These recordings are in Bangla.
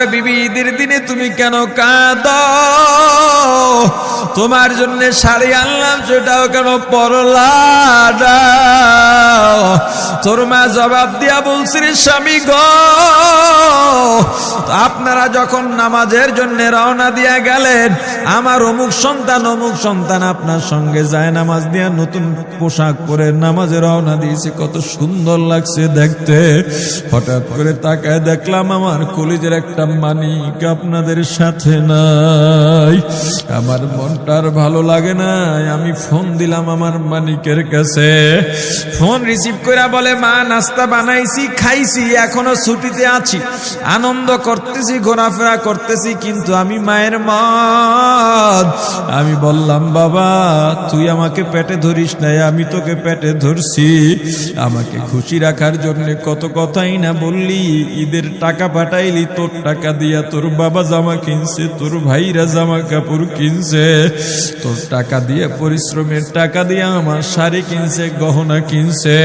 বিবি ঈদের দিনে তুমি কেন কাঁদো? তোমার জন্য শাড়ি আনলাম, সেটাও কেন পরলা না? তোর মা জবাব দিয়া বলছে, রে স্বামী গো, আপনারা যখন নামাজের জন্য রওনা দিয়া গেলেন, আমার অমুক সন্তান আপনার সঙ্গে যায় নামাজ দিয়া নতুন পোশাক পরে নামাজে রওনা দিয়েছে, কত সুন্দর লাগছে দেখতে। হঠাৎ করে তাকায় দেখলাম আমার কলিজের একটা মানিক আপনাদের সাথে নাই। আমার মনটার ভালো লাগে না। আমি ফোন দিলাম আমার মানিকের কাছে। ফোন রিসিভ করে বলে, মা নাস্তা বানাইছি, খাইছি, এখনো ছুটিতে আছি, আনন্দ করতেছি, ঘোরাফেরা করতেছি, কিন্তু আমি মায়ের মত। আমি বললাম, বাবা তুই আমাকে পেটে ধরিস নাই, আমি তোকে পেটে ধরছি। আমাকে খুশি রাখার জন্য কত কথাই না বললি। ঈদের টাকা পাঠাইলি, তোর টাকা দিয়া তোর বাবা জামা কিনছে, তোর ভাইরা জামা কাপড় কিনছে, তোর টাকা দিয়ে পরিশ্রমের টাকা দিয়ে আমার শাড়ি কিনছে, গহনা কিনছে,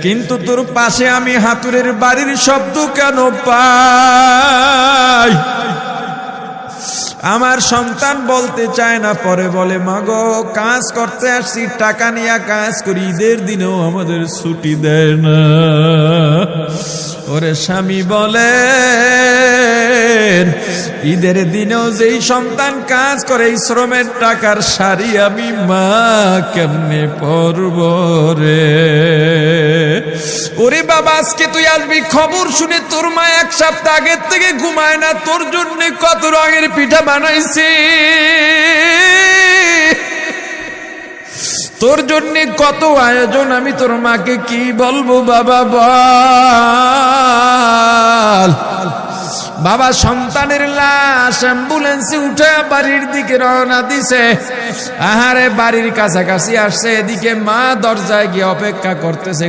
কিন্তু তোর পাশে আমি হাতুড়ের বাড়ির শব্দ কেন পাই? আমার সন্তান বলতে চায় না, পরে বলে, মাগো কাজ করতে আসছি, টাকা নিয়ে কাজ করি, ঈদের দিনেও আমাদের ছুটি দেয় না। ওরে স্বামী বলে, ঈদের দিনেও যেই সন্তান কাজ করে, এই শ্রমের টাকার শাড়ি আমি মা কেমনে পরব রে? ওরে বাবা, আজকে তুই আসবি, খবর শুনে তোর মা এক সপ্তাহ আগের থেকে ঘুমায় না, তোর জন্য কত রঙের পিঠা বানাইছি, তোর জন্য কত আয়োজন, আমি তোর মাকে কি বলবো বাবা বল? বাবা সন্তানের লাশ অ্যাম্বুলেন্সে উঠে বাড়ির দিকে রওনা দিছে। আহারে বাড়ির কাছাকাছি আসছে, এদিকে মা দরজায় গিয়ে অপেক্ষা করতেছে,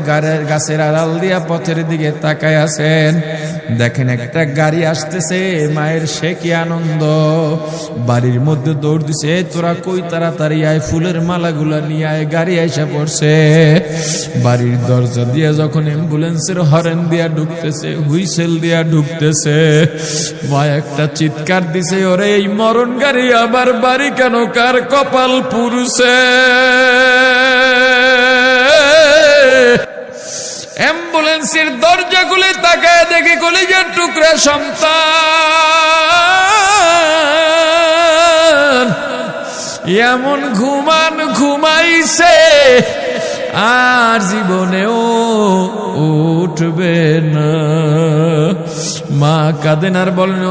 গাছের আড়াল দিয়া পথের দিকে তাকায় আছেন। দেখেন একটা গাড়ি আসতেছে, মায়ের সে কি আনন্দ, বাড়ির মধ্যে দৌড় দিছে, তোরা কই, তাড়াতাড়ি আয়, ফুলের মালাগুলা নিয়ে আয়, গাড়ি আইসা পড়ছে। বাড়ির দরজা দিয়ে যখন অ্যাম্বুলেন্সের হরেন দিয়া ঢুকতেছে, হুইসেল দিয়া ঢুকতেছে, মা একটা চিৎকার দিছে, ওরে এই মরণ গাড়ি আবার বাড়ি কেন, কার কপাল পুরুষে? অ্যাম্বুলেন্সের দরজা খুলে তাকায় দেখে কলিজার টুকরা সন্তান এমন ঘুমাইছে, আর জীবনেও উঠবে না। মা কাঁদেন আর বলেন,